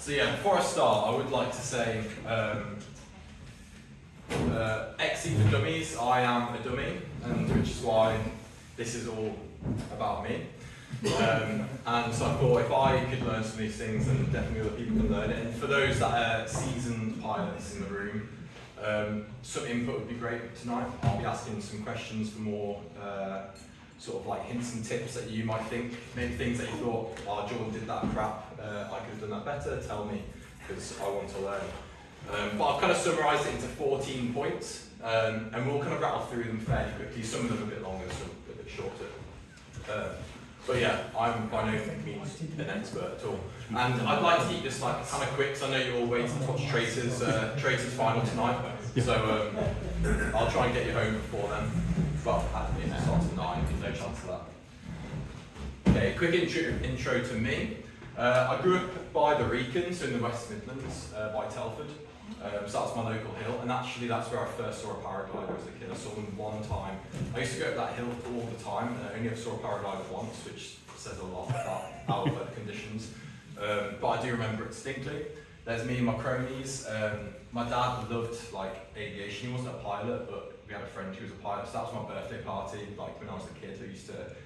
So yeah, before I start, I would like to say, XE for Dummies, I am a dummy, and which is why this is all about me. And so I thought if I could learn some of these things, then definitely other people can learn it. And for those that are seasoned pilots in the room, some input would be great tonight. I'll be asking some questions for more sort of like hints and tips that you might think, maybe things that you thought, oh, Jordan did that crap, I could have done that better, tell me, because I want to learn. But I've kind of summarised it into 14 points, and we'll kind of rattle through them fairly quickly, some of them a bit longer, some a bit shorter. But yeah, I'm by no means an expert at all. And I'd like to keep this like kind of quick, because I know you're all waiting to watch Traitors final tonight. So I'll try and get you home before then. Well, actually, it starts at 9, there's no chance of that. Okay, quick intro to me. I grew up by the Wrekin, so in the West Midlands, by Telford. So that's my local hill, and actually that's where I first saw a paraglider as a kid. I saw them one time. I used to go up that hill all the time, and I only ever saw a paraglider once, which says a lot about our weather conditions. But I do remember it distinctly. There's me and my cronies. My dad loved like aviation. He wasn't a pilot, but we had a friend who was a pilot, so that was my birthday party. Like when I was a kid, I used to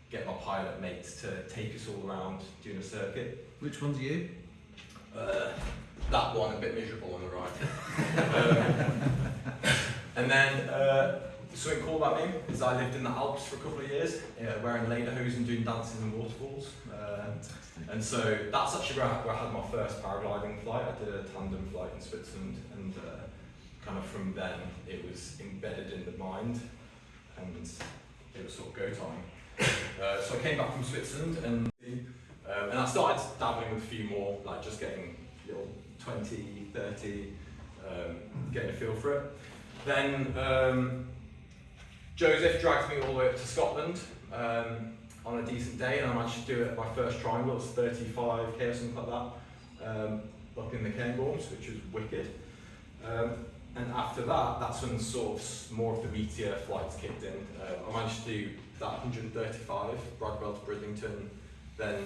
get my pilot mates to take us all around doing a circuit. Which one's you? That one, a bit miserable on the right. And then something cool about me is I lived in the Alps for a couple of years, wearing lederhosen, doing dances and waterfalls. And so that's actually where I had my first paragliding flight. I did a tandem flight in Switzerland, and kind of from then it was embedded in the mind, and it was sort of go time. So I came back from Switzerland, and I started dabbling with a few more, like just getting little 20, 30, getting a feel for it. Then Joseph dragged me all the way up to Scotland on a decent day, and I managed to do it at my first triangle. It was 35k or something like that, up in the Cairngorms, which was wicked. And after that, that's when sort of more of the meteor flights kicked in. I managed to do that 135, Bradwell to Bridlington, then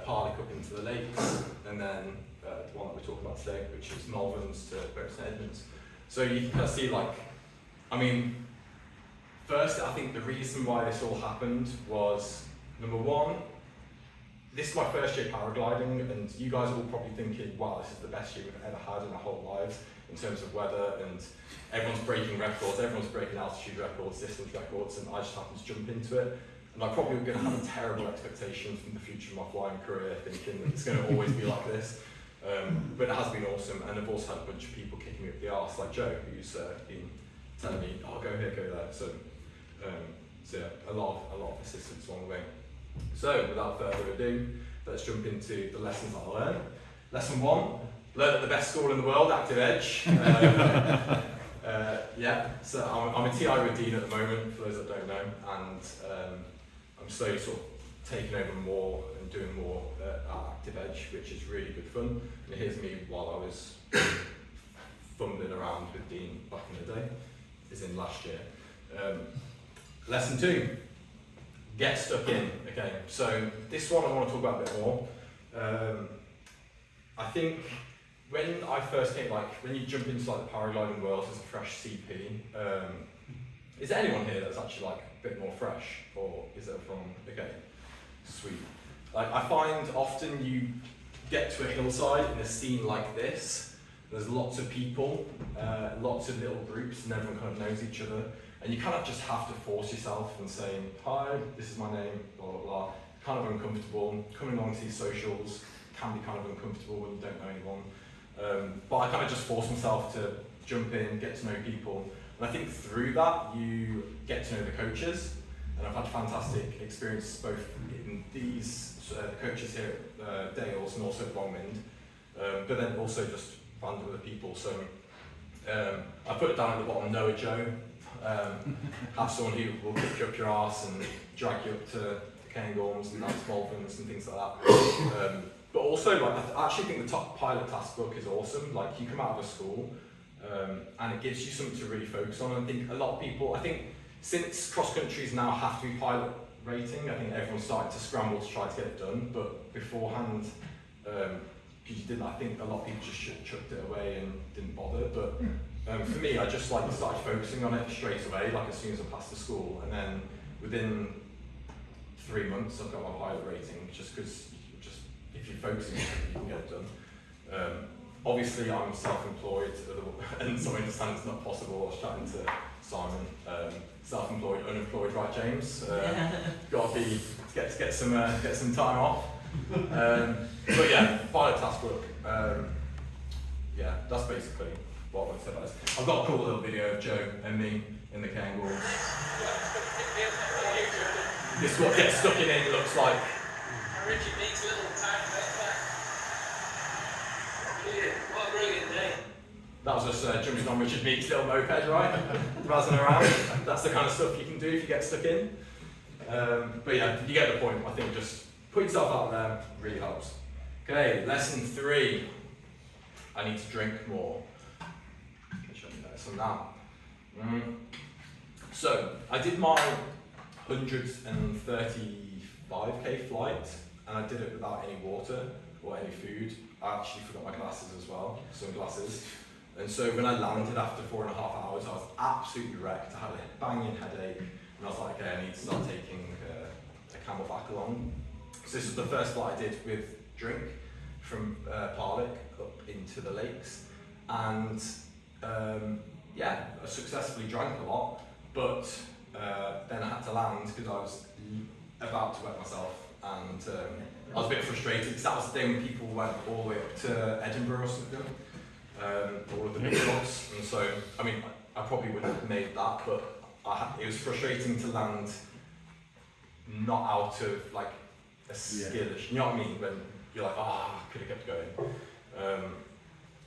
Parlick up into the lakes, and then the one that we're talking about today, which is Malverns to Buxton Edmonds. So you can kind of see, like, I mean, first, I think the reason why this all happened was, number one, this is my first year paragliding, and you guys are all probably thinking, wow, this is the best year we've ever had in our whole lives in terms of weather, and everyone's breaking records, everyone's breaking altitude records, distance records, and I just happened to jump into it. And I probably going to have a terrible expectation from the future of my flying career, thinking that it's going to always be like this. But it has been awesome, and I've also had a bunch of people kicking me up the arse, like Joe, who's been telling me, oh, go here, go there. So yeah, a lot of assistance along the way. So without further ado, let's jump into the lessons that I learned. Lesson 1, learn at the best school in the world, Active Edge. Yeah, so I'm a TI with Dean at the moment, for those that don't know, and I'm slowly sort of taking over more and doing more at Active Edge, which is really good fun. And here's me while I was fumbling around with Dean back in the day, is in last year. Lesson 2, get stuck in. Okay, so this one I want to talk about a bit more. I think when I first came, like when you jump into like the paragliding world as a fresh CP, is there anyone here that's actually like a bit more fresh, or is it from, okay, sweet. Like I find often you get to a hillside in a scene like this, there's lots of people, lots of little groups, and everyone kind of knows each other, and you kind of just have to force yourself and saying, hi, this is my name, blah, blah, blah. Kind of uncomfortable. Coming along to these socials can be kind of uncomfortable when you don't know anyone. But I kind of just force myself to jump in, get to know people. And I think through that, you get to know the coaches. And I've had fantastic experiences both in these the coaches here at Dales and also at Longmynd, but then also just random other people. So I put it down at the bottom, know a Joe. Have someone who will kick you up your arse and drag you up to the Cairngorms and dance Malverns and things like that. But also, like, I actually think the top pilot task book is awesome. Like, you come out of a school and it gives you something to really focus on. I think a lot of people, I think since cross countries now have to be pilot rating, I think everyone's starting to scramble to try to get it done. But beforehand, because you didn't. I think a lot of people just chucked it away and didn't bother. But for me, I just like started focusing on it straight away, like as soon as I passed the school, and then within 3 months, I've got my pilot rating. Just because, if you're focusing on it, you can get it done. Obviously, I'm self-employed, and so I understand it's not possible. I was chatting to Simon. Self-employed, unemployed, right, James? Got to get some time off. But yeah, pilot task book. Yeah, that's basically what I would say about this. I've got a cool little video of Joe and me in the kangaroos. This is what gets stuck in it looks like. Richard Meek's little tiny backpack. What a brilliant day. That was us jumping on Richard Meek's little moped, right? Razzing around. That's the kind of stuff you can do if you get stuck in. But yeah, you get the point. I think just put yourself out there really helps. Okay, lesson 3. I need to drink more. Show you some now. So I did my 135k flight, and I did it without any water or any food. I actually forgot my glasses as well, sunglasses. And so when I landed after 4.5 hours, I was absolutely wrecked. I had a banging headache, and I was like, okay, I need to start taking a Camelback along. So this was the first flight I did with drink from Parlick up into the lakes, and yeah, I successfully drank a lot, but then I had to land because I was about to wet myself, and I was a bit frustrated because that was the day when people went all the way up to Edinburgh or something, all of the big shots, and so, I mean, I probably wouldn't have made that, but it was frustrating to land not out of like a skill, you know what I mean, when you're like, I could have kept going.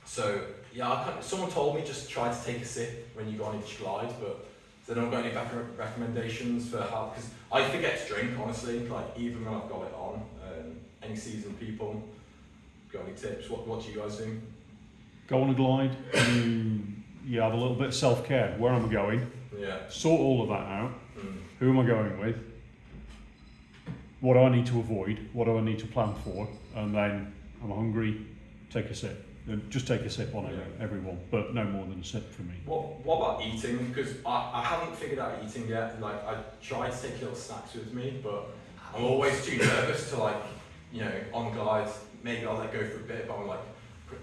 So yeah, someone told me just try to take a sip when you go on each glide, but they don't got any better recommendations for how, because I forget to drink, honestly, like even when I've got it on. Any seasoned people, got any tips? What do you guys do? Go on a glide, you have a little bit of self-care. Where am I going? Yeah. Sort all of that out. Who am I going with? What do I need to avoid? What do I need to plan for? And then I'm hungry, take a sip. Just take a sip on everyone, but no more than a sip for me. What about eating? Because I haven't figured out eating yet. Like I try to take little snacks with me, but I'm always too nervous to like, you know, on glides. Maybe I'll let go for a bit, but I'm like, quick.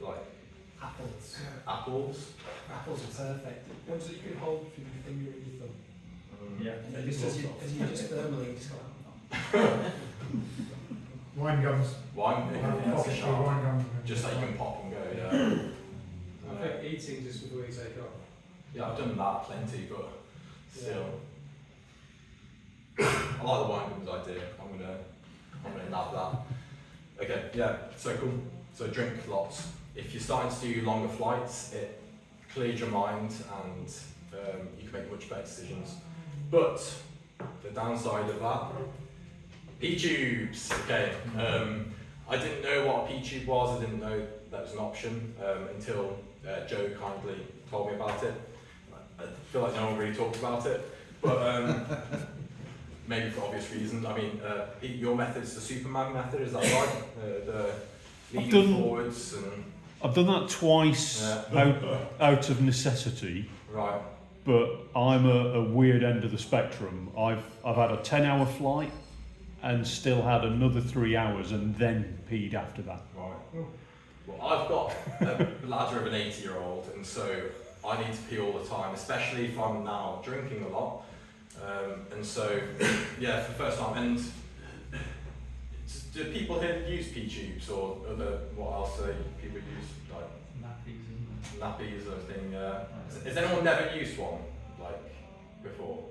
Like apples. Apples. Apples are perfect. Ones that you can hold with your finger and your thumb. Yeah. And just as you just thermally just go. Wine gums. Wine gums. Just like you can pop and go, yeah. I think eating just before you take off. Yeah, I've done that plenty, but still. I like the wine gums idea. I'm gonna nab that. Okay, yeah, so cool. So drink lots. If you're starting to do longer flights, it clears your mind and you can make much better decisions. But the downside of that, P-tubes. Okay, I didn't know what a P-tube was. I didn't know that was an option until Joe kindly told me about it. I feel like no one really talked about it, but maybe for obvious reasons. I mean, your method's the Superman method, is that right? The leaning forwards and... I've done that twice out of necessity. Right. But I'm a weird end of the spectrum. I've had a 10-hour flight and still had another 3 hours and then peed after that. Right. Well, I've got a ladder of an 80-year-old, and so I need to pee all the time, especially if I'm now drinking a lot. And so, yeah, for the first time. And do people here use P-tubes or other, what else do people use? Like nappies or thing. Has anyone never used one, like, before?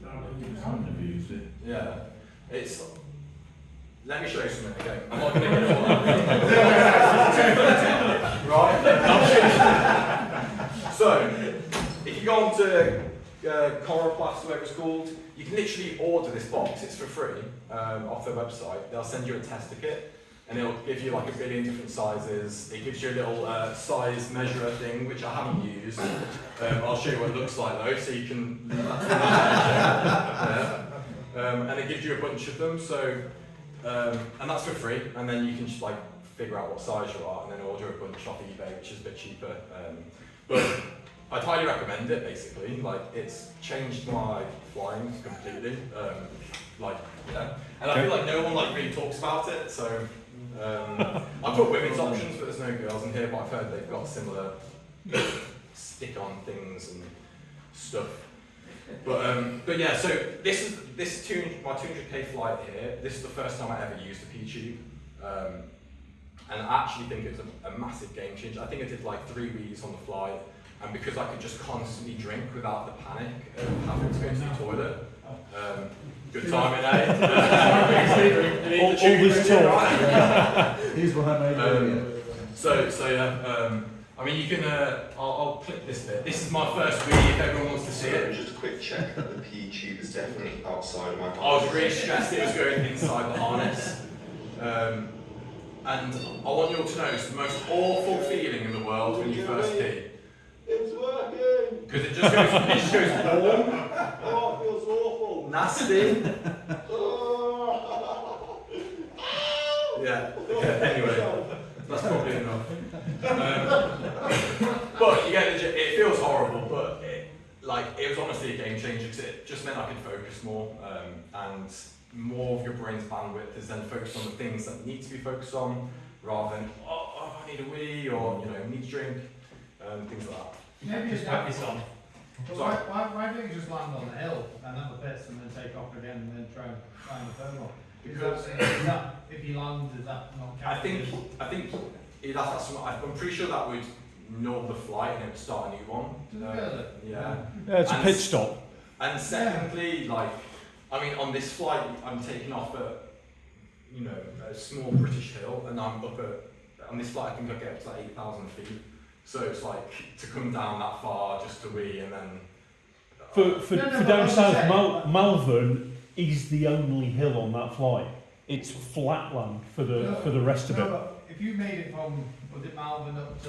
No, I've never used it. Yeah. It's... Let me show you something again. I'm not going to get it all out. Right? So, if you go on to Coroplast, whatever it's called, you can literally order this box. It's for free off their website. They'll send you a tester kit, and it'll give you like 1 billion different sizes. It gives you a little size measurer thing, which I haven't used. I'll show you what it looks like though, so you can. And it gives you a bunch of them. So and that's for free. And then you can just like figure out what size you are, and then order a bunch off eBay, which is a bit cheaper. But I'd highly recommend it. Basically, like it's changed my flying completely. And I feel like no one like really talks about it. So I've got women's options, but there's no girls in here. But I've heard they've got similar stick-on things and stuff. But yeah, so this is my 200k flight here. This is the first time I ever used a P-tube, and I actually think it's a massive game changer. I think I did like 3 weeks on the flight, and because I could just constantly drink without the panic of having to go to the toilet. Good timing, eh? All this talk. Here's what I made earlier. So yeah, I mean you can, I'll click this bit. This is my first wee if everyone wants to see it. Just a quick check that the P tube is definitely outside of my harness. I was really stressed it was going inside the harness. And I want you all to know it's the most awful feeling in the world when you first pee. It's working! Because it just goes warm. Oh, it feels awful! Nasty. Yeah, okay, anyway, that's probably enough. But you get it feels horrible, but it was honestly a game changer because it just meant I could focus more, and more of your brain's bandwidth is then focused on the things that need to be focused on, rather than, oh I need a wee, or need to drink, things like that. Maybe just whack this on. Sorry. Why don't you just land on the hill and have a piss and then take off again and then try and find the thermal? Because if you land, is that not I think I'm pretty sure that would null the flight and it would start a new one. Really? Yeah. Yeah, it's a pit stop. And secondly, I mean, on this flight, I'm taking off at, a small British hill, and I'm up on this flight, I think I get up to like 8,000 feet. So it's like to come down that far just to wee, and then. For down south, Malvern is the only hill on that flight. It's flatland for the rest of it. But if you made it from, was it Malvern up to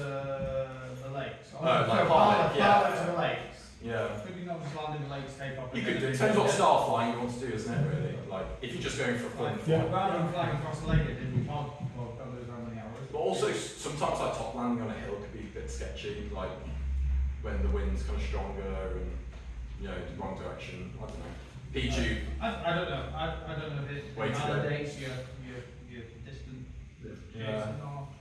the lakes? Like Harlech yeah. to the lakes. Yeah. Could you not just land in the lakes, take off? You could do. Depends what style flying you want to do, isn't it? Really, like if you're just going for a fun flight. Rather than flying across the lake, it didn't want for God knows how many hours. But also sometimes like top landing on a hill could be a bit sketchy, like when the wind's kind of stronger and the wrong direction. I don't know. P-tube. I don't know. I don't know if it validates your distance. Yeah.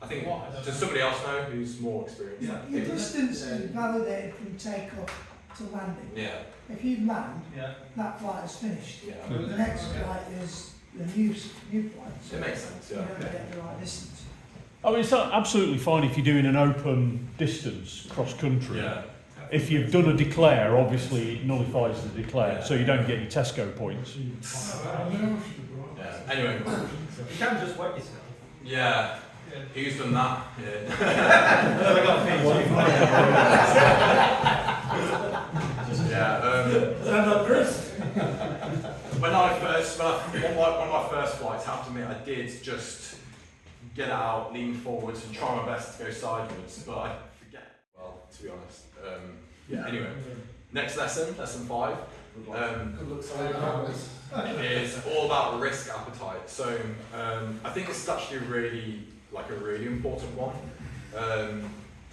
I think. What? Does somebody else know who's more experienced? Your distance is validated from take-off to landing. Yeah. If you land, Yeah. that flight is finished. Yeah. The next flight is the new flight. So It makes sense. you Yeah. don't get the right distance. I mean, it's absolutely fine if you're doing an open distance cross country. Yeah. If you've done a declare, obviously it nullifies the declare, Yeah. so you don't get your Tesco points. Yeah. Anyway. You can just wet yourself. Yeah. Who's done that? Yeah. Stand up, Chris. One of my first flights, I have to admit, I did just get out, lean forwards, and try my best to go sideways, but I forget. Well, to be honest. Anyway, next lesson 5. Is all about risk appetite. So I think this is actually a really important one.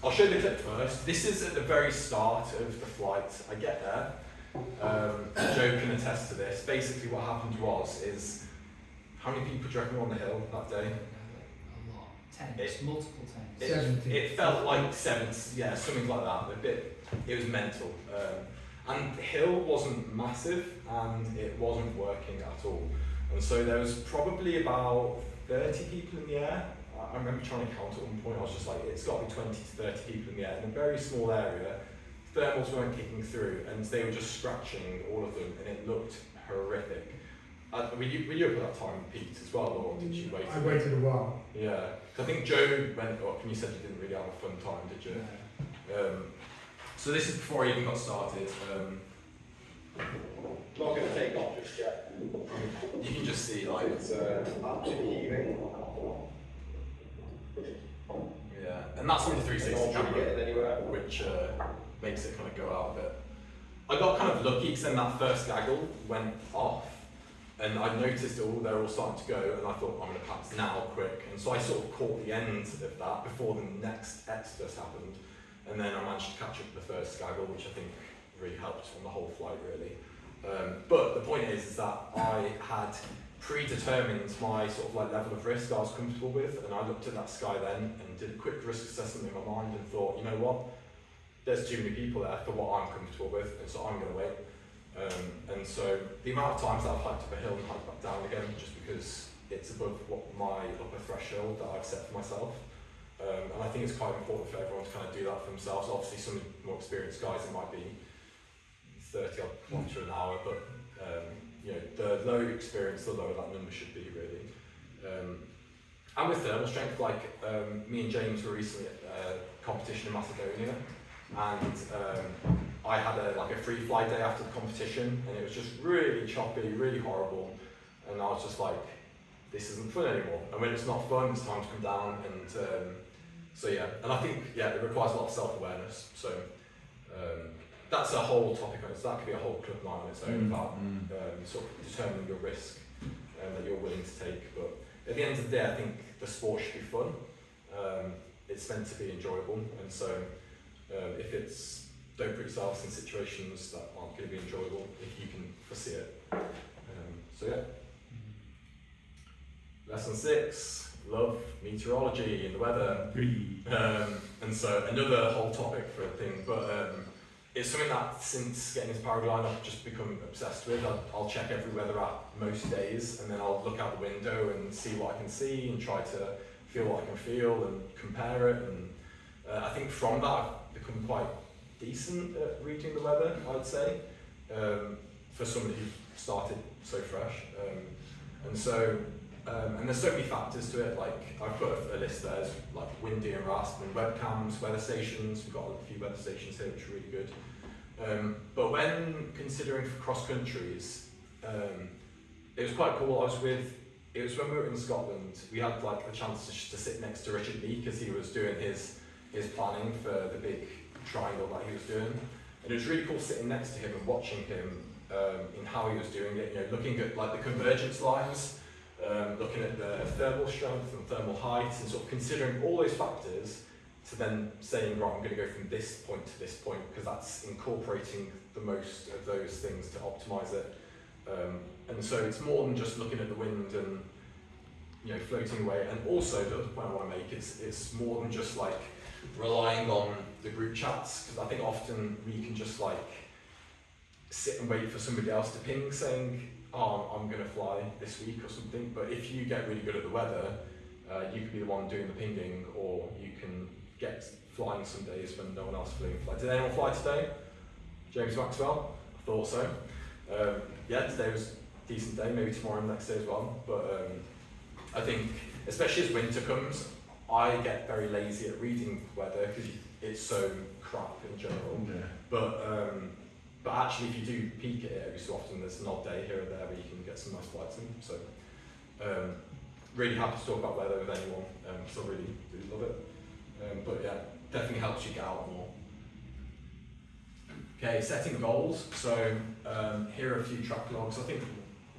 I'll show you the clip first. This is at the very start of the flight. I get there. Joe can attest to this. Basically what happened is, how many people do you reckon were on the hill that day? A lot. Tens. Multiple tens. It felt like 7, yeah, something like that. It was mental. And the hill wasn't massive and it wasn't working at all. And so there was probably about 30 people in the air. I remember trying to count at one point, I was just like, it's got to be 20 to 30 people in the air in a very small area. Thermals weren't kicking through and they were just scratching all of them and it looked horrific. Were you up at that time, Pete, as well, or did you wait? I waited a while. Yeah, I think Joe went up and you said you didn't really have a fun time, did you? So this is before I even got started. Not going to take off just yet. You can just see like It's absolutely heaving. yeah, and that's on the 360 Not camera, getting anywhere. which makes it kind of go out a bit. I got kind of lucky because then that first gaggle went off, and I noticed they're all starting to go, and I thought, I'm going to pass now, quick. And so I sort of caught the end of that before the next exodus happened. And then I managed to catch up the first Skaggle, which I think really helped on the whole flight, really. But the point is that I had predetermined my sort of like level of risk I was comfortable with, and I looked at that sky then and did a quick risk assessment in my mind and thought, you know what, there's too many people there for what I'm comfortable with, and so I'm going to wait. And so the amount of times that I've hiked up a hill and hiked back down again, just because it's above what my upper threshold that I've set for myself. And I think it's quite important for everyone to kind of do that for themselves. Obviously, some more experienced guys, it might be 30 odd kilometres an hour, but you know, the lower experience, the lower that number should be, really. And with thermal strength, like me and James were recently at a competition in Macedonia, and I had a free fly day after the competition, and it was just really choppy, really horrible, and I was just like, this isn't fun anymore. And when it's not fun, it's time to come down, and so yeah, and I think, yeah, it requires a lot of self-awareness, so that's a whole topic on it, so that could be a whole club night on its own about sort of determining your risk that you're willing to take, but at the end of the day, I think the sport should be fun, it's meant to be enjoyable, and so if it's, don't put yourselves in situations that aren't going to be enjoyable if you can foresee it. So yeah. Lesson 6, love meteorology and the weather. And so another whole topic for a thing, but it's something that since getting into paragliding I've just become obsessed with. I'll check every weather app most days, and then I'll look out the window and see what I can see and try to feel what I can feel and compare it. And I think from that I've become quite decent at reading the weather, I'd say, for somebody who started so fresh. And so, and there's so many factors to it, like I've put a list there, there's like windy and rasp and webcams, weather stations, we've got a few weather stations here which are really good. But when considering for cross countries, it was quite cool. It was when we were in Scotland, we had like the chance to sit next to Richard Lee because he was doing his planning for the big triangle that he was doing, and it was really cool sitting next to him and watching him in how he was doing it, you know, looking at like the convergence lines, looking at the thermal strength and thermal height, and sort of considering all those factors to then saying, right, I'm going to go from this point to this point, because that's incorporating the most of those things to optimize it. And so it's more than just looking at the wind and, you know, floating away. And also the other point I want to make is it's more than just like relying on the group chats, because I think often we can just like sit and wait for somebody else to ping saying, oh, I'm going to fly this week or something. But if you get really good at the weather, you could be the one doing the pinging, or you can get flying some days when no one else is flying. Did anyone fly today? James Maxwell? I thought so. Yeah, today was a decent day, maybe tomorrow and the next day as well. But I think, especially as winter comes, I get very lazy at reading weather because it's so crap in general. Yeah. But actually, if you do peek at it every so often, there's an odd day here or there where you can get some nice flights in. So really happy to talk about weather with anyone, because I really love it. But yeah, definitely helps you get out more. Okay, setting goals. So here are a few track logs. I think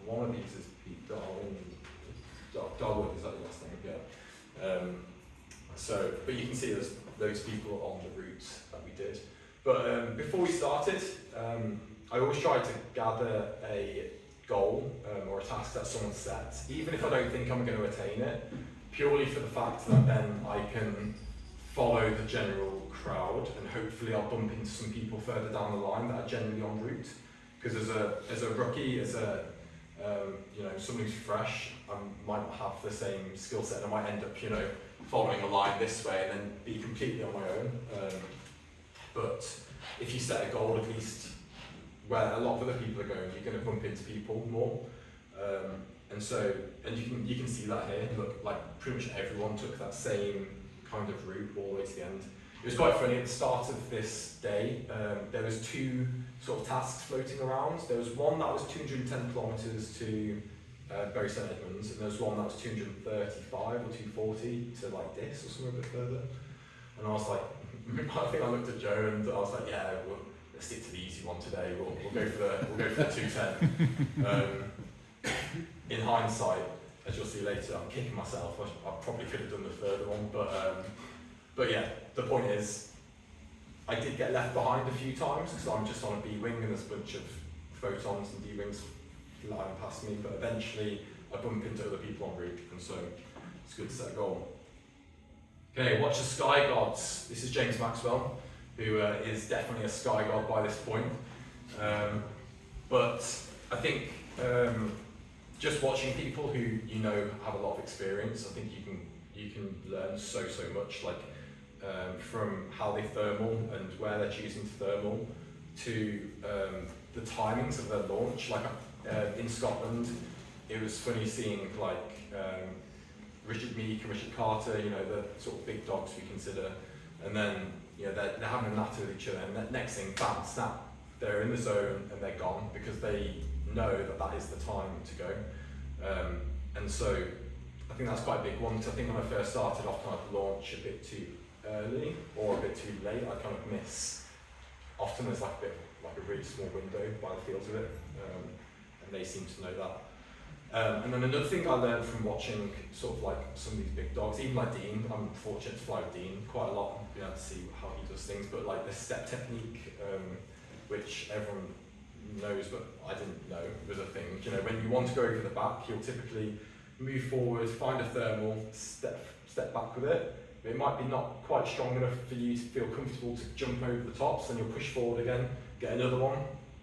one of these is Pete Darwin. Darwin, is that your last name? Yeah. So, but you can see there's those people on the route that we did. But before we started, I always try to gather a goal or a task that someone set, even if I don't think I'm going to attain it, purely for the fact that then I can follow the general crowd and hopefully I'll bump into some people further down the line that are generally en route. Because as a rookie, as a you know, someone who's fresh, I might not have the same skill set, and I might end up, you know, following a line this way and then be completely on my own. But if you set a goal, at least where a lot of other people are going, you're going to bump into people more. And so, and you can see that here. Look, like pretty much everyone took that same kind of route all the way to the end. It was quite funny at the start of this day. There was two sort of tasks floating around. There was one that was 210 kilometers to Bury St Edmunds, and there was one that was 235 or 240 to like this or somewhere a bit further. And I was like, I think I looked at Joe and I was like, yeah, let's stick to the easy one today. We'll go for the 210. in hindsight, as you'll see later, I'm kicking myself. I probably could have done the further one, but yeah, the point is, I did get left behind a few times because I'm just on a B wing and there's a bunch of photons and D wings flying past me. But eventually, I bump into other people en route, and so it's good to set a goal. Okay, watch the Sky Gods. This is James Maxwell, who is definitely a Sky God by this point. But I think just watching people who you know have a lot of experience, I think you can learn so much, like from how they thermal and where they're choosing to thermal, to the timings of their launch. Like in Scotland, it was funny seeing like Richard Meek and Richard Carter, you know, the sort of big dogs we consider, and then you know they're having a natter with each other, and the next thing, bam, snap, they're in the zone and they're gone because they know that is the time to go. And so I think that's quite a big one. So I think when I first started, often I'd launch a bit too early or a bit too late. I kind of miss. Often there's like a really small window by the feels of it, and they seem to know that. And then another thing I learned from watching sort of like some of these big dogs, even like Dean. I'm fortunate to fly with Dean quite a lot and be able to see how he does things. But like the step technique, which everyone knows, but I didn't know was a thing. You know, when you want to go over the back, you'll typically move forward, find a thermal, step back with it. But it might be not quite strong enough for you to feel comfortable to jump over the top, so then you'll push forward again, get another one.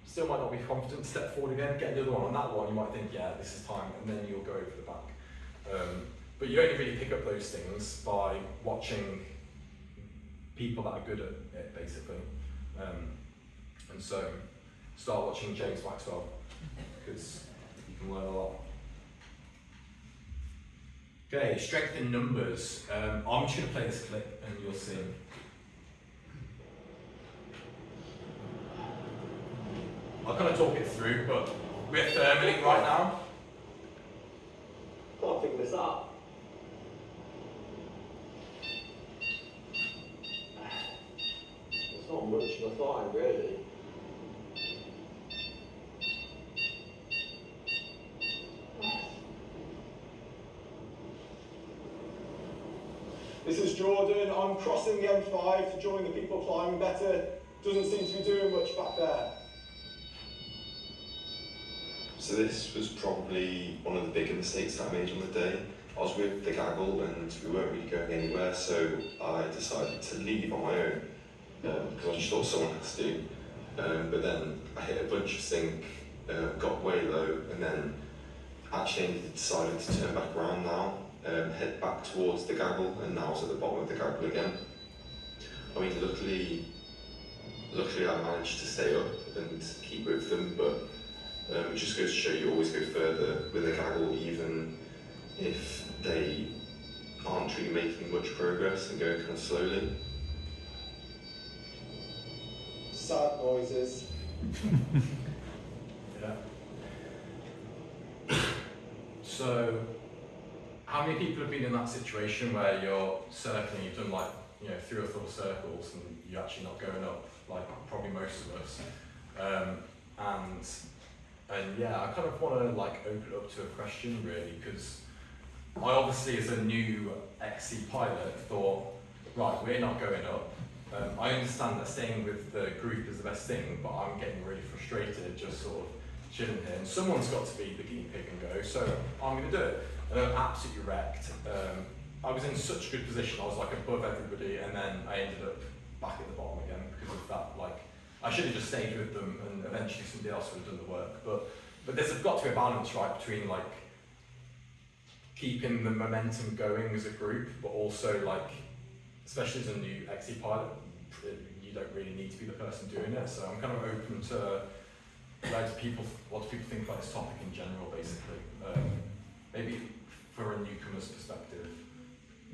Still might not be confident, step forward again, get another one. On that one, you might think, yeah, this is time, and then you'll go over the back. But you only really pick up those things by watching people that are good at it, basically. And so, start watching James Maxwell, because you can learn a lot. Okay, strength in numbers. I'm just going to play this clip and you'll see. I'll kind of talk it through, but we're thermaling right now. Can't figure this out. It's not much of a flying, really. This is Jordan. I'm crossing the M5 to join the people flying better. Doesn't seem to be doing much back there. So this was probably one of the bigger mistakes that I made on the day. I was with the gaggle and we weren't really going anywhere, so I decided to leave on my own because I just thought someone has to. But then I hit a bunch of sync, got way low, and then actually decided to turn back around now, head back towards the gaggle, and now I was at the bottom of the gaggle again. I mean, luckily I managed to stay up and keep with them, but it just goes to show you always go further with a gaggle, even if they aren't really making much progress and going kind of slowly. Sad noises. Yeah. So, how many people have been in that situation where you're circling, you've done like, you know, 3 or 4 circles and you're actually not going up, like probably most of us. And yeah, I kind of want to like open it up to a question really, because I obviously as a new XC pilot thought, right, we're not going up. I understand that staying with the group is the best thing, but I'm getting really frustrated just sort of chilling here. And someone's got to be the guinea pig and go, so I'm going to do it. And I'm absolutely wrecked. I was in such a good position, I was like above everybody, and then I ended up back at the bottom again because of that. Like, I should have just stayed with them and eventually somebody else would have done the work. But there's got to be a balance, right, between like keeping the momentum going as a group, but also like, especially as a new XC pilot, you don't really need to be the person doing it. So I'm kind of open to what do people think about this topic in general, basically. Maybe for a newcomer's perspective.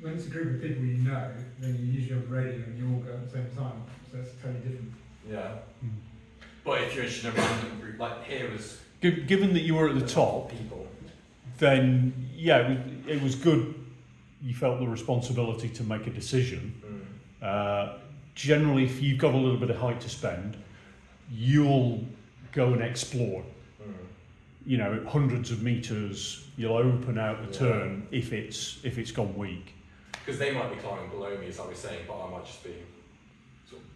When it's a group of people you know, then you usually have a radio and you all go at the same time, so that's totally different. Yeah. But if you're just in a random group, like here was... Given that you were at the top, people, then yeah, it was good. You felt the responsibility to make a decision. Generally, if you've got a little bit of height to spend, you'll go and explore. you know, hundreds of metres, you'll open out the turn if it's gone weak. Because they might be climbing below me, as I was saying, but I might just be sort of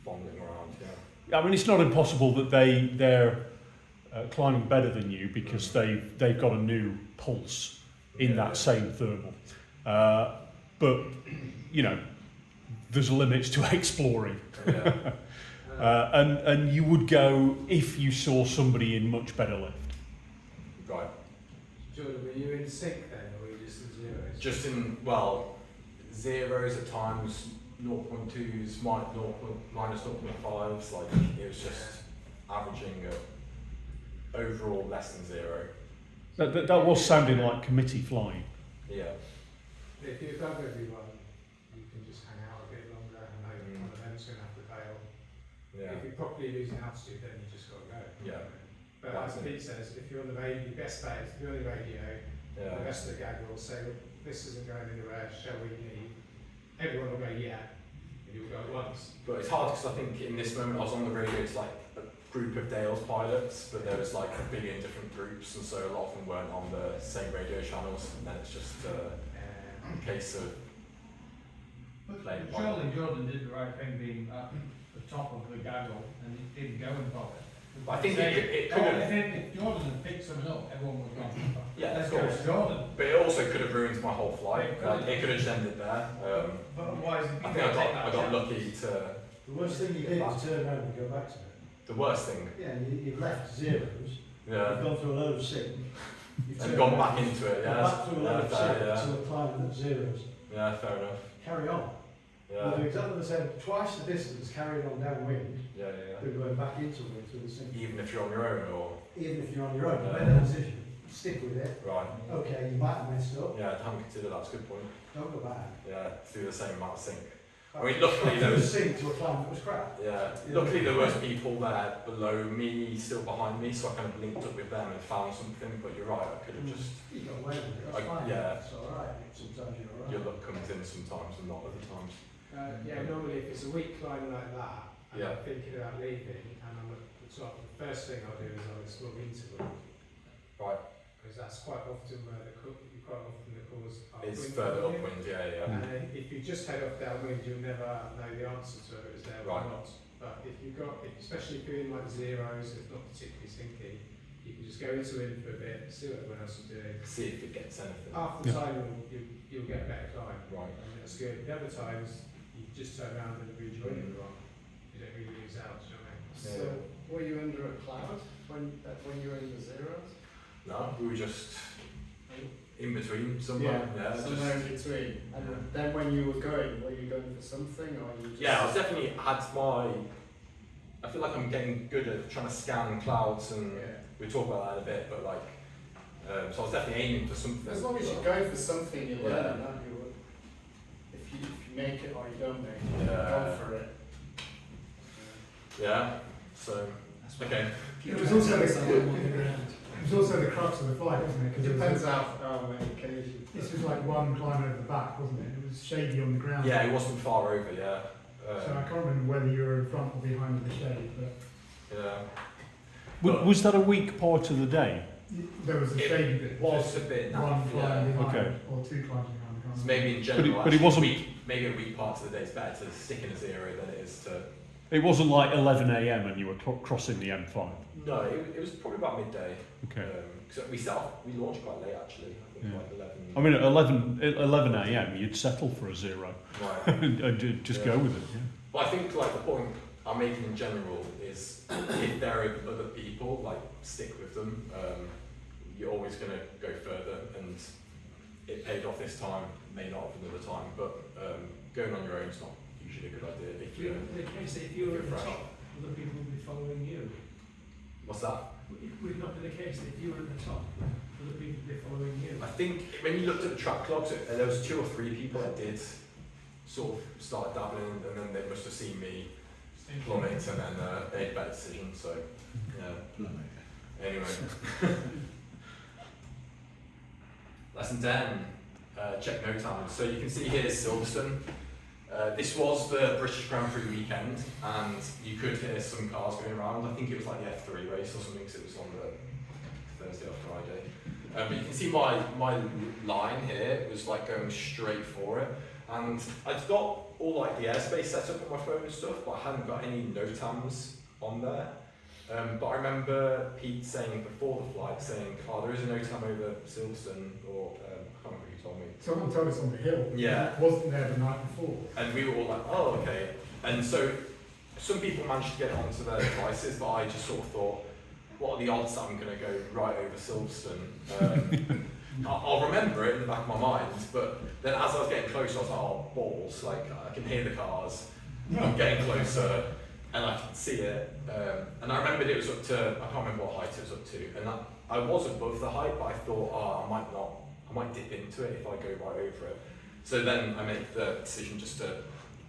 fondling around. Yeah. I mean, it's not impossible that they're climbing better than you because they've got a new pulse in that same thermal. But you know, there's limits to exploring. Yeah. And you would go if you saw somebody in much better lift. Right. Jordan, were you in sync then, or were you just in zeros? Just in, well, zeros at times, 0.2s, minus 0.5s, like it was just averaging overall less than zero. That was sounding like committee flying. Yeah. If you've got everyone, you can just hang out a bit longer and hope one of them's going to have to bail. Yeah. If you're properly losing altitude, then you just got to go. Yeah. But as Pete says, if you're on the radio, your best bet is to be on the radio, the rest of the gang will say, look, this isn't going anywhere, shall we leave? Everyone will go, yeah, and you'll go at once. But it's hard because I think in this moment I was on the radio, it's like a group of Dales pilots, but there was like a billion different groups, and so a lot of them weren't on the same radio channels, and then it's just a case of playing. Surely Jordan did the right thing being at the top of the gaggle and it didn't go and bother. I think it could have. If Jordan had picked someone up, everyone would have gone. Yeah, Let's of go course. to Jordan. But it also could have ruined my whole flight. Like, it could have just ended there. But why is it? I think I got lucky to. The worst thing you did was turn around and go back to it. The worst thing. Yeah, you've left zeros. Yeah. You've gone through a load of sync. And gone back into it. Yeah. Back through a load of sync yeah. to a climb at zeros. Yeah, fair enough. Carry on. Yeah. We'll do exactly the same. Twice the distance carrying on downwind. Yeah, yeah. Than going back into it through the sync. Even if you're on your own, or. Even if you're on your own, you make that decision. Stick with it. Right. Okay, you might have messed up. Yeah, I haven't considered that. That's a good point. Don't go back. Yeah, through the same amount of sync. I mean, luckily there was. Sync to a climb that was crap. Yeah. Luckily there was people there below me, still behind me, so I kind of linked up with them and found something. But you're right, I could have just. You got away with it. That's fine. Yeah. It's alright. Sometimes you're alright. Your luck comes in sometimes and not other times. Yeah, normally if it's a weak climb like that, and Yeah. I'm thinking about leaving, and I'm at the top, the first thing I'll do is I'll explore interval. Right. Because that's quite often where the cause It's further upwind, yeah. And then if you just head off downwind, you'll never know the answer to whether it's there Right. or not. But if you've got, especially if you're in like zeros, it's not particularly sinky, you can just go into wind for a bit, see what everyone else is doing. See if it gets anything. Half the time you'll get a better climb. Right. And that's good. The other times, you just turn around and rejoin everyone. You don't really lose out, do you know what I mean? Yeah. So, were you under a cloud when you were in the zeros? No, we were just in between somewhere. Yeah, somewhere in between. And then when you were going for something, or you just... Yeah, I was definitely had my. I feel like I'm getting good at trying to scan clouds, and we'll talk about that in a bit. But like, so I was definitely aiming for something. As long as you're going for something, you learn, aren't you? If you make it or you don't make it, go for it. Yeah. So okay. It was also the crux of the flight, wasn't it? 'Cause It depends how many occasions. This was like one climb over the back, wasn't it? It was shady on the ground. Yeah, it wasn't far over. Yeah. So I can't remember whether you were in front or behind the shade, but yeah. Was that a weak part of the day? there was a shady bit. It was a bit. One climb behind, Okay. or two climbs behind. I can't So remember. maybe in general, But it wasn't- maybe a weak part of the day. It's better to stick in a zero than it is to. It wasn't like 11 a.m. and you were crossing the M5. No, it was probably about midday. Okay. Because we launched quite late actually. I think like 11. I mean, at 11 a.m. you'd settle for a zero. Right. and just go with it. Yeah. But I think like the point I'm making in general is if there are other people, like stick with them. You're always going to go further, and it paid off this time. May not have another time, but going on your own is not usually a good idea. If you the case that if you were at the fresh. top, other people would be following you. What's that? Would it not be the case that if you were at the top, other people would be following you? I think when you looked at the track logs, there was 2 or 3 people that did sort of start dabbling, and then they must have seen me plummet, and then they made a better decision. So yeah. Anyway. Lesson 10. Check no time. So you can see here Silverstone. This was the British Grand Prix weekend, and you could hear some cars going around. I think it was like the F3 race or something, because it was on the Thursday But you can see my line here was like going straight for it, and I'd got all like the airspace set up on my phone and stuff, but I hadn't got any NOTAMs on there. But I remember Pete saying before the flight, saying, "Oh, there is a NOTAM over Silverstone," or I can't remember who told me. Someone told us on the hill. Yeah. It wasn't there the night before. And we were all like, "Oh, okay." And so some people managed to get it onto their devices, but I just sort of thought, what are the odds that I'm going to go right over Silverstone? I'll remember it in the back of my mind, but then as I was getting closer, I was like, oh, balls, like I can hear the cars, I'm getting closer, and I can see it. And I remembered it was up to, I can't remember what height it was up to, and I was above the height, but I thought, oh, I might dip into it if I go right over it. So then I made the decision just to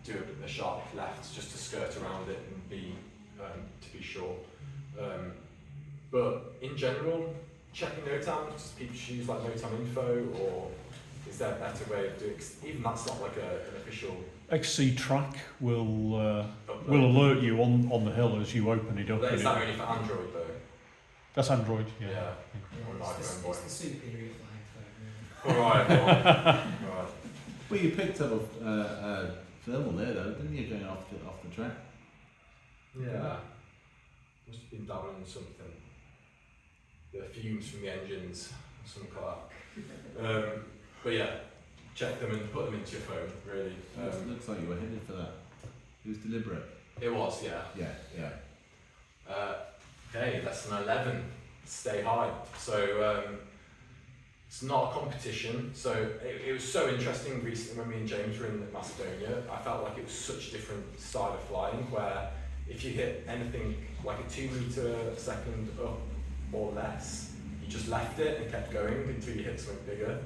do a sharp left, just to skirt around it and be, to be sure. But in general, checking NOTAM, does people use like NOTAM info, or is there a better way of doing it? Even that's not like an official... XC Track will alert you on the hill as you open it up. Is that only for Android though? That's Android, yeah. It's the superior flag phone. Alright, right. Well, you picked up a thermal there though, didn't you, going off the track? Yeah. Must have been dabbling in something. The fumes from the engines, something like that. But yeah, check them and put them into your phone, really. Looks like you were headed for that. It was deliberate. It was, yeah. Yeah. Okay, lesson 11, stay high. So it's not a competition. So it was so interesting recently when me and James were in Macedonia. I felt like it was such a different style of flying, where if you hit anything like a 2 meter a second up or less, you just left it and kept going until you hit something bigger.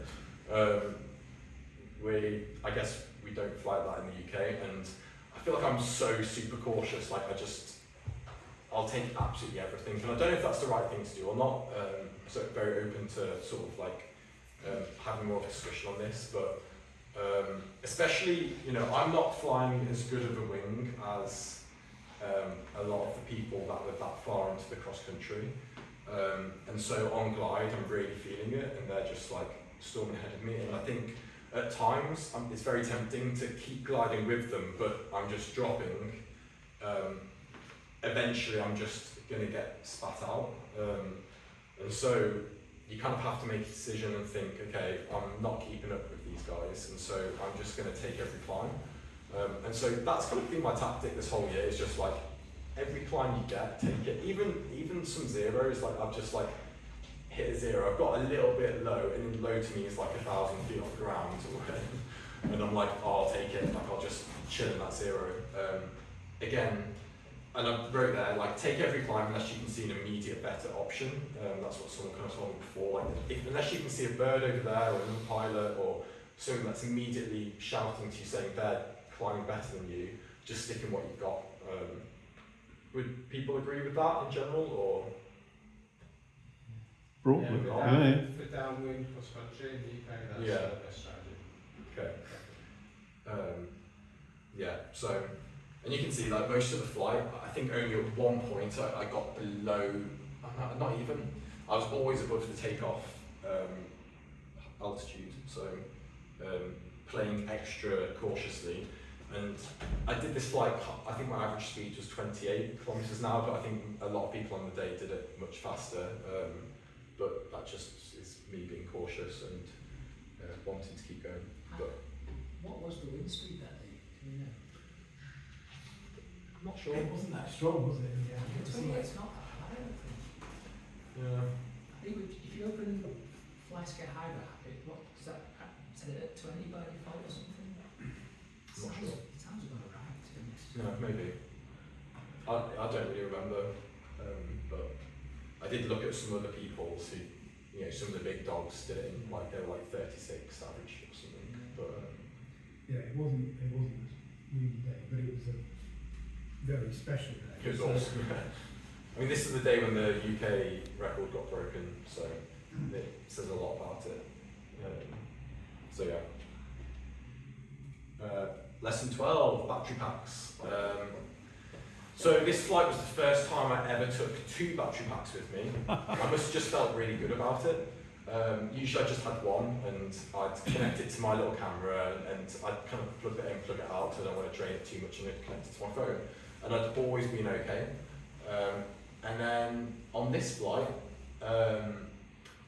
I guess we don't fly like that in the UK, and I feel like I'm so super cautious. Like I'll take absolutely everything, and I don't know if that's the right thing to do or not. So very open to sort of like having more of a discussion on this, but especially, you know, I'm not flying as good of a wing as a lot of the people that live that far into the cross country. And so on glide, I'm really feeling it, and they're just like storming ahead of me. And I think at times it's very tempting to keep gliding with them, but I'm just dropping. Eventually, I'm just going to get spat out. And so you kind of have to make a decision and think, okay, I'm not keeping up with these guys, and so I'm just going to take every climb. And so that's kind of been my tactic this whole year. It's just like, every climb you get, take it. Even some zeros, like I've just like hit a zero. I've got a little bit low, and then low to me is like 1,000 feet off the ground, and I'm like, oh, I'll take it. Like I'll just chill in that zero. Again, and I wrote there like, take every climb unless you can see an immediate better option. That's what someone kind of told me before. Like unless you can see a bird over there, or another pilot, or someone that's immediately shouting to you saying they're climbing better than you, just stick in what you've got. Would people agree with that in general, or? Broadly, yeah. For downwind cross country in the UK, that's the best strategy. Okay. Yeah. So, and you can see like most of the flight, I think only at one point I got below. Not even. I was always above the takeoff altitude. So, playing extra cautiously. And I did this flight, I think my average speed was 28 kilometres an hour, but I think a lot of people on the day did it much faster. But that just is me being cautious and wanting to keep going. But what was the wind speed that day? Do you know? I'm not sure. It wasn't that strong, was it? Yeah. It's not that high, I don't think. Yeah. I think if you open FlySky High App, what does that set it at 20 by default or something? I'm not sure. It sounds about right, to be honest. No, maybe. I don't really remember, but I did look at some other people's who, you know, some of the big dogs did it in like, they were like 36 average or something. But yeah, it wasn't a windy day, but it was a very special day. it was awesome. I mean, this is the day when the UK record got broken, so it says a lot about it. So yeah. Lesson 12, battery packs. So this flight was the first time I ever took 2 battery packs with me. I must have just felt really good about it. Usually I just had one, and I'd connect it to my little camera, and I'd kind of plug it in, plug it out, so I don't want to drain it too much, and I'd connect it to my phone. And I'd always been okay. And then on this flight,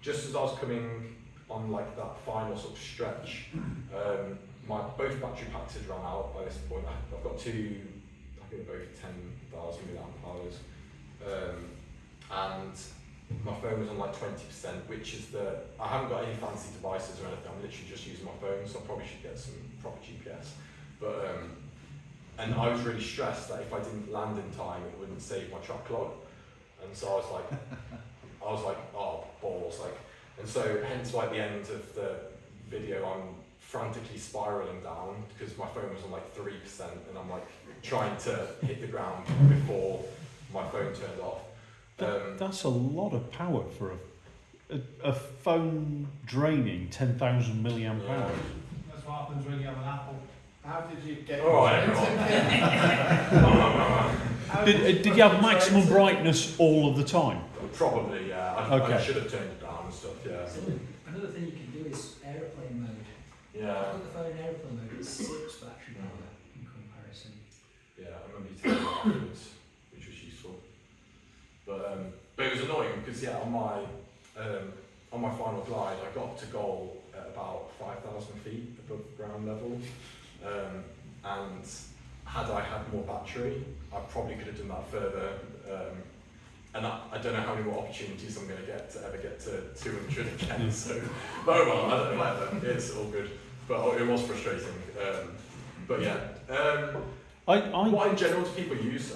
just as I was coming on like that final sort of stretch, both battery packs had run out by this point. I've got two, I think they're both 10,000 milliamp hours, and my phone was on like 20%, which is I haven't got any fancy devices or anything. I'm literally just using my phone, so I probably should get some proper GPS. But and I was really stressed that if I didn't land in time, it wouldn't save my track log. And so I was like, oh balls, like. And so hence why at the end of the video, I'm frantically spiraling down because my phone was on like 3%, and I'm like trying to hit the ground before my phone turned off. That's a lot of power for a phone draining 10,000 milliamp hours. That's what happens when you have an Apple. How did you get Did you have maximum brightness all of the time? Probably, yeah. I should have turned it down and stuff, yeah. So another thing you can do is aeroplane mode. Yeah. Put the phone in aeroplane mode, it sips battery power in comparison. Yeah, I remember you telling me afterwards, which was useful. But it was annoying because on my final glide, I got to goal at about 5,000 feet above ground level, and had I had more battery, I probably could have done that further. And I don't know how many more opportunities I'm going to ever get to 200 again. So, but oh well, I don't know, whatever. It's all good. But it was frustrating. But yeah. What in general do people use?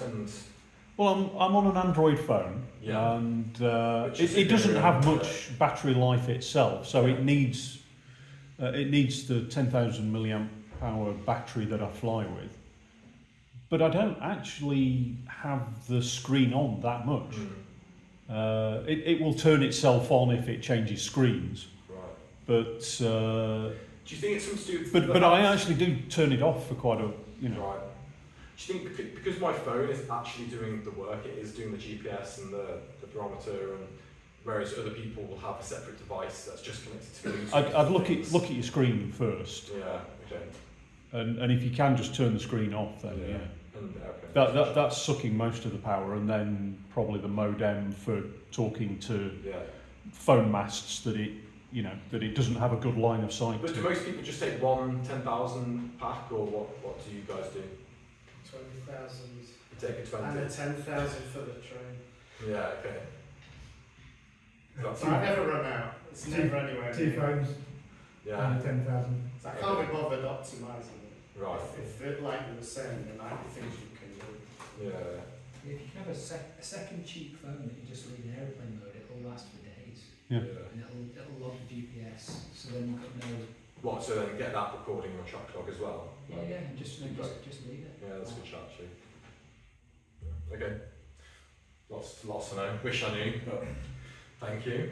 Well, I'm on an Android phone, and it doesn't have much battery life itself, so it needs the 10,000 milliamp hour battery that I fly with. But I don't actually have the screen on that much. It will turn itself on if it changes screens. Right. But do you think it's something to do with but I actually do turn it off for quite a Right. Do you think because my phone is actually doing the work, it is doing the GPS and the barometer, and whereas other people will have a separate device that's just connected to Bluetooth? I'd look at your screen first. Yeah. Okay. And if you can just turn the screen off, then yeah. Okay. That's sucking most of the power, and then probably the modem for talking to phone masts that it doesn't have a good line of sight. But do most people just take one 10,000 pack, or what do you guys do? 20,000. You take a 20. And a 10,000 for the train. Yeah. Okay. So I never run out. It's never anywhere. Two phones. Yeah. And 10,000. So I can't be bothered optimising it. Right. If it, like you were saying, there might be things you can do. Yeah. If you can have a second cheap phone that you just leave in aeroplane mode, it'll last for days. Yeah. And it'll log the GPS, so then you've got no. What? So then get that recording on track log as well. Yeah, and just leave it. Yeah, that's a good chat actually. Okay. Lots to know. Wish I knew, but thank you.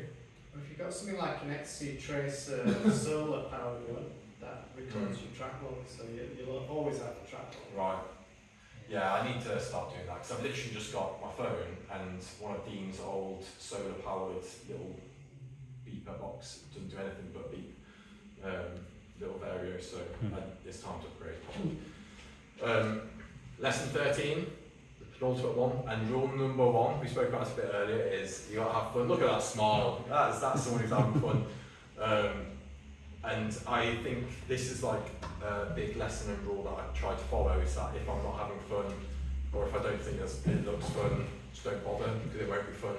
If you've got something like an XC Tracer solar powered one, that records your track log, so you'll always have the track log. Right. Yeah, I need to start doing that because I've literally just got my phone and one of Dean's old solar powered little beeper box. It doesn't do anything but beep. Little Vario, so it's time to upgrade. Lesson 13, the penultimate one, and rule number 1, we spoke about this a bit earlier, is you gotta have fun. Look at that smile. That's someone who's having fun. And I think this is like a big lesson and rule that I try to follow, is that if I'm not having fun, or if I don't think it looks fun, just don't bother, because it won't be fun.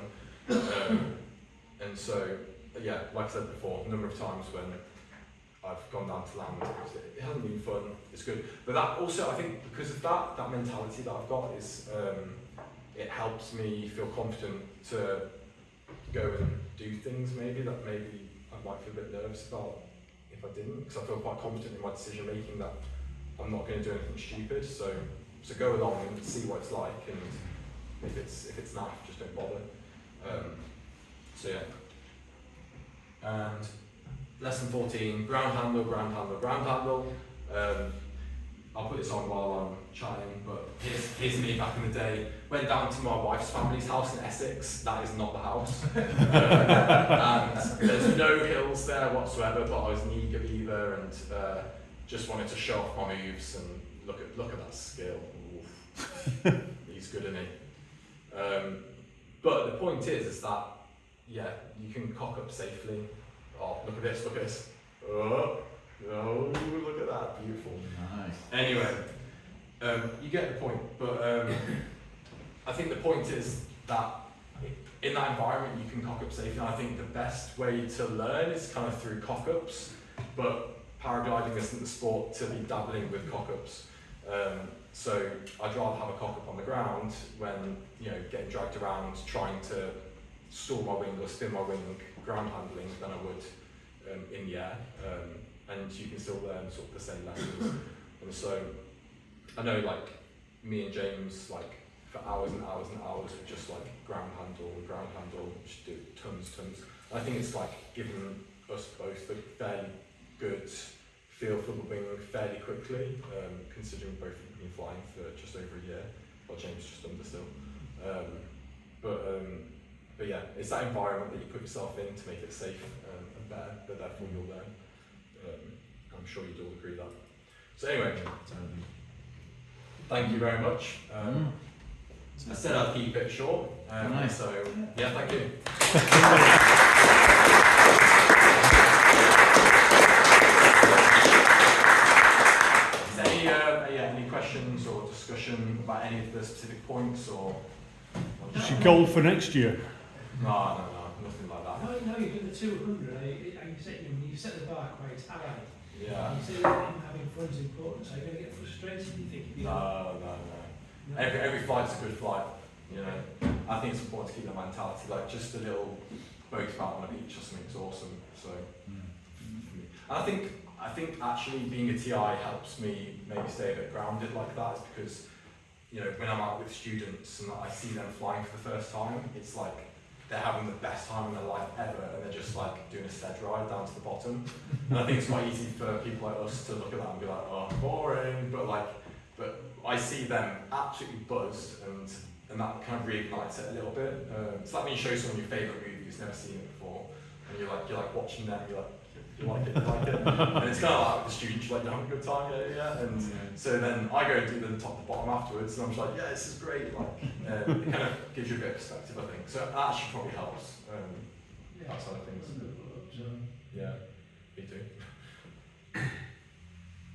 And so, yeah, like I said before, a number of times when I've gone down to land, it hasn't been fun, it's good. But that also, I think, because of that mentality that I've got, is it helps me feel confident to go and do things maybe that maybe I might feel a bit nervous about if I didn't, because I feel quite confident in my decision making that I'm not going to do anything stupid. So go along and see what it's like, and if it's naff, just don't bother. So yeah. And lesson 14, ground handle, ground handle, ground handle. I'll put this on while I'm chatting, but here's me back in the day. Went down to my wife's family's house in Essex. That is not the house. And there's no hills there whatsoever, but I was an eager beaver and just wanted to show off my moves and look at that skill. He's good, isn't he? But the point is that yeah, you can cock up safely. Oh, look at this, look at this. Oh, look at that, beautiful. Nice. Anyway, you get the point, but I think the point is that in that environment you can cock up safely, and I think the best way to learn is kind of through cock-ups, but paragliding isn't the sport to be dabbling with cock-ups. So I'd rather have a cock-up on the ground when, getting dragged around trying to stall my wing or spin my wing ground handling than I would in the air. And you can still learn sort of the same lessons. And so I know me and James for hours and hours and hours would just ground handle, just do tons. And I think it's giving us both a fairly good feel for the wing fairly quickly, considering both have been flying for just over a year, while James just under still. But yeah, it's that environment that you put yourself in to make it safe and better, but therefore you'll learn. I'm sure you'd all agree with that. So anyway, thank you very much. I said I'd keep it short, Nice. So yeah, thank you. Any questions or discussion about any of the specific points or? What's your goal for next year? No, nothing like that. No, you've done the 200 and you set the bar quite high. Yeah. You say that having fun is important, so you're going to get frustrated, you think? No. Every flight's a good flight, I think it's important to keep that mentality, just a little boat out on a beach or something is awesome, so. And I think actually being a TI helps me maybe stay a bit grounded like that, is because, when I'm out with students and I see them flying for the first time, it's they're having the best time in their life ever, and they're just doing a sled ride down to the bottom. And I think it's quite easy for people like us to look at that and be like, oh, boring, but I see them absolutely buzzed, and that kind of reignites it a little bit. It's like when you show someone your favourite movie who's never seen it before, and you're watching them, you like it, and it's kind of like with the students, you're having a good time, yeah. And so then I go and do the top to bottom afterwards, and I'm just like, yeah, this is great. It kind of gives you a bit of perspective, I think. So that actually probably helps. That side of things. Yeah, me too.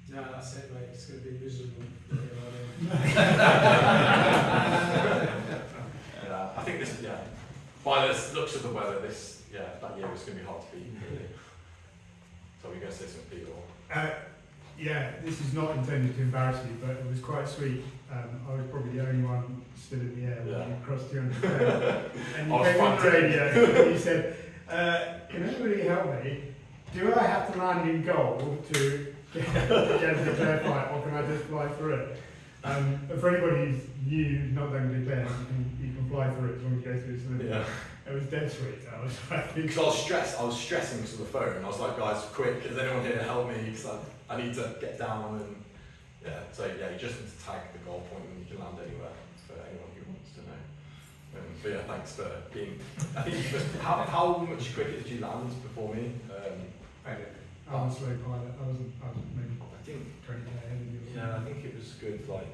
No, that's it, mate. It's going to be miserable. Yeah, I think this, by the looks of the weather, that year was going to be hard to beat, really. So we're going to say something, Peter? Yeah, this is not intended to embarrass you, but it was quite sweet. I was probably the only one still in the air when you crossed 200 and you came on the radio and you said, can anybody help me? Do I have to land in goal to get the clear flight, or can I just fly through it? And for anybody who's new, who's not done good there, you can fly through it as long as you go through the yeah. It was dead sweet. Because I was stressing to the phone. I was like, guys, quick, is anyone here to help me? Because I need to get down and you just need to tag the goal point and you can land anywhere for anyone who wants to know. But yeah, thanks for being. I think how much quicker did you land before me? I was a slow pilot. I was maybe 20 ahead of you. Yeah, I think it was good 40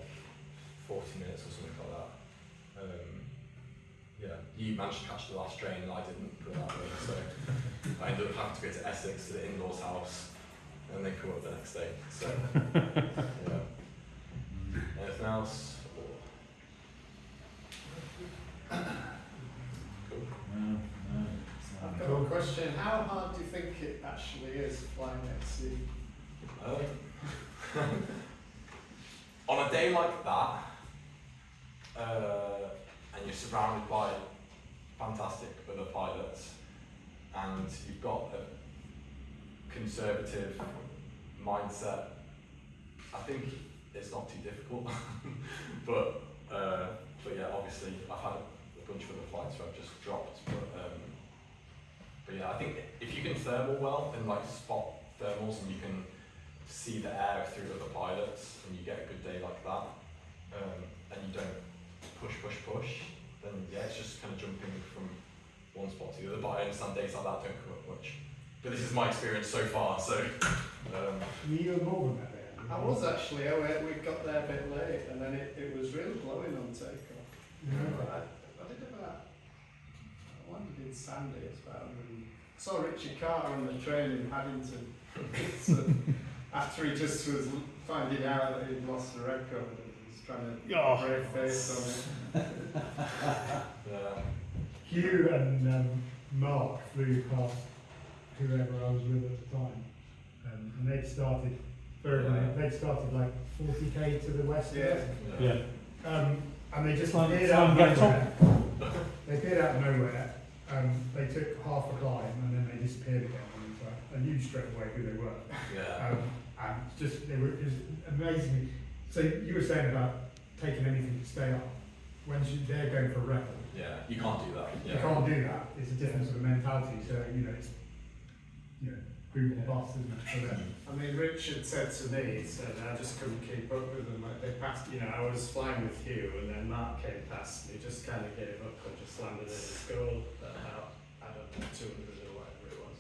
minutes or something like that. You managed to catch the last train and I didn't, put it that way. So I ended up having to go to Essex to the in-laws house and then come up the next day. So yeah. Anything else? Cool. I've got a question. How hard do you think it actually is flying at sea? On a day like that, and you're surrounded by fantastic other pilots, and you've got a conservative mindset, I think it's not too difficult. but yeah, obviously I've had a bunch of other flights where I've just dropped. But yeah, I think if you can thermal well and spot thermals and you can see the air through other pilots and you get a good day like that, and you don't push, then yeah, it's just kind of jumping from one spot to the other. But I understand days like that don't come up much. but this is my experience so far. So. You were more than that there. I was actually. We got there a bit late, and then it was really blowing on takeoff. I did about. I landed in Sandy. It's about 100. I saw Richard Carter on the train in Paddington. So, after he just was finding out that he'd lost the record, he was trying to brave face on it. Hugh and Mark flew past whoever I was with at the time, and they'd started like 40k to the west of us. And they just appeared out of nowhere. They appeared out of nowhere. They took half a climb and then they disappeared again. And it's like, I knew straight away who they were. And just it was amazing. So you were saying about taking anything to stay up. When they're going for a record. Yeah, you can't do that. You can't do that. It's a different sort of mentality. So it's boom or bust, isn't it, for them? I mean, Richard said to me, he said, I just couldn't keep up with them. Like they passed, I was flying with Hugh, and then Mark came past, and he just kind of gave up and just landed at his goal at about, I don't know, 200 or whatever it was.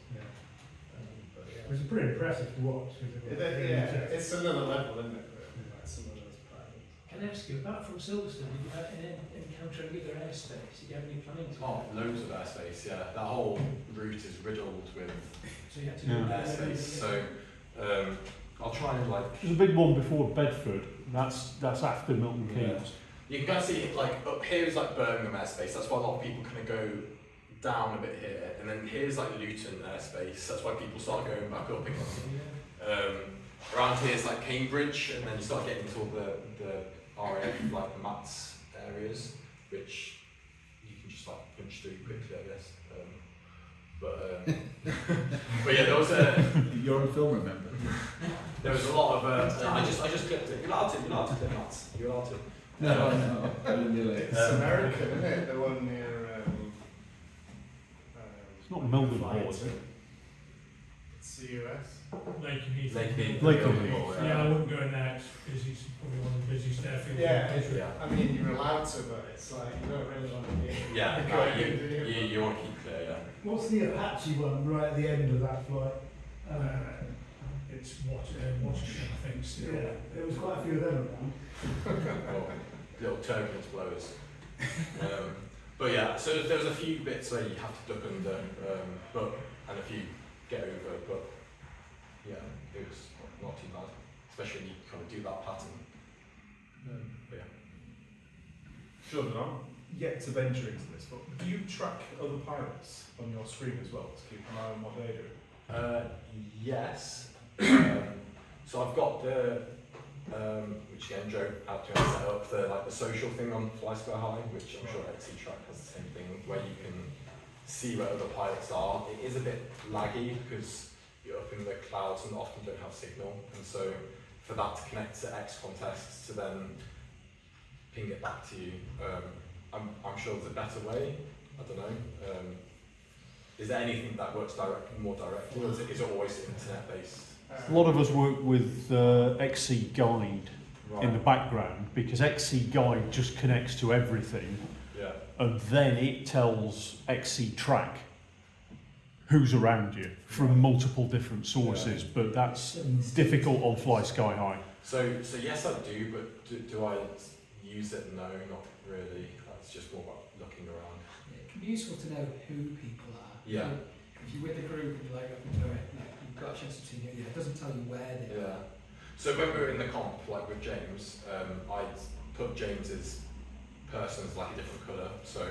But It was pretty impressive to watch. It's another level, isn't it? Like some of those pilots. Can I ask you, apart from Silverstone, did you have any encounter any other airspace? Did you have any planning to? Oh, loads of airspace, yeah. That whole route is riddled with so you had to do airspace. So I'll try and There's a big one before Bedford. That's after Milton Keynes. You can kind of see up here is like Birmingham airspace. That's why a lot of people kind of go down a bit here, and then here's like Luton airspace. That's why people start going back up again. Around here is like Cambridge, and then you start getting to all the RAF, like the MATS areas, which you can just like punch through quickly, I guess. But yeah, there was You're on film, remember? There was a lot of. I just clipped it. You're allowed to clip MATS. You're allowed to. No. It's American, isn't it? The one near. It's not Mildenhall, is it? It's the US. Lakenheath. Yeah, I wouldn't go in there. It's busy. It's probably one of the busiest airfields. Yeah. I mean, you're allowed to, but it's like you don't really want to be. You want to keep clear. Yeah. What's the Apache one right at the end of that flight? It's Washington, I think. Still. Yeah, there was quite a few of them around. Little turbulence blowers. But yeah, so there was a few bits where you have to duck under, and a few get over, but yeah, it was not too bad, especially when you kind of do that pattern. But yeah. Jordan, I'm yet to venture into this, but do you track other pilots on your screen as well to keep an eye on what they do? Yes. So I've got the, which again Joe had to set up the social thing on Fly Sky High, which I'm sure XC Track has the same thing, where you can see where other pilots are. It is a bit laggy because you're up in the clouds and often don't have signal, and so for that to connect to X contests to then ping it back to you, I'm sure there's a better way. I don't know. Is there anything that works more directly, or is it always internet based? A lot of us work with XC Guide in the background, because XC Guide just connects to everything, and then it tells XC Track who's around you from multiple different sources, but that's difficult on Fly Sky High. So yes I do, but do I use it? No, not really. It's just more about looking around. It can be useful to know who people are. Yeah. If you're with a group and you're like, you've got a chance to see who it doesn't tell you where they are. So when we were in the comp, like with James, I'd put James's person as like a different colour, so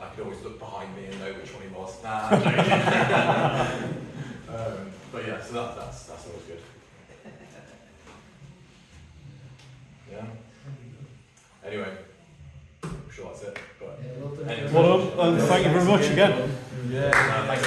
I could always look behind me and know which one he was. But yeah, so that's always good. Yeah. Anyway, I'm sure that's it. But well done, and thank you very much again. Yeah, thanks.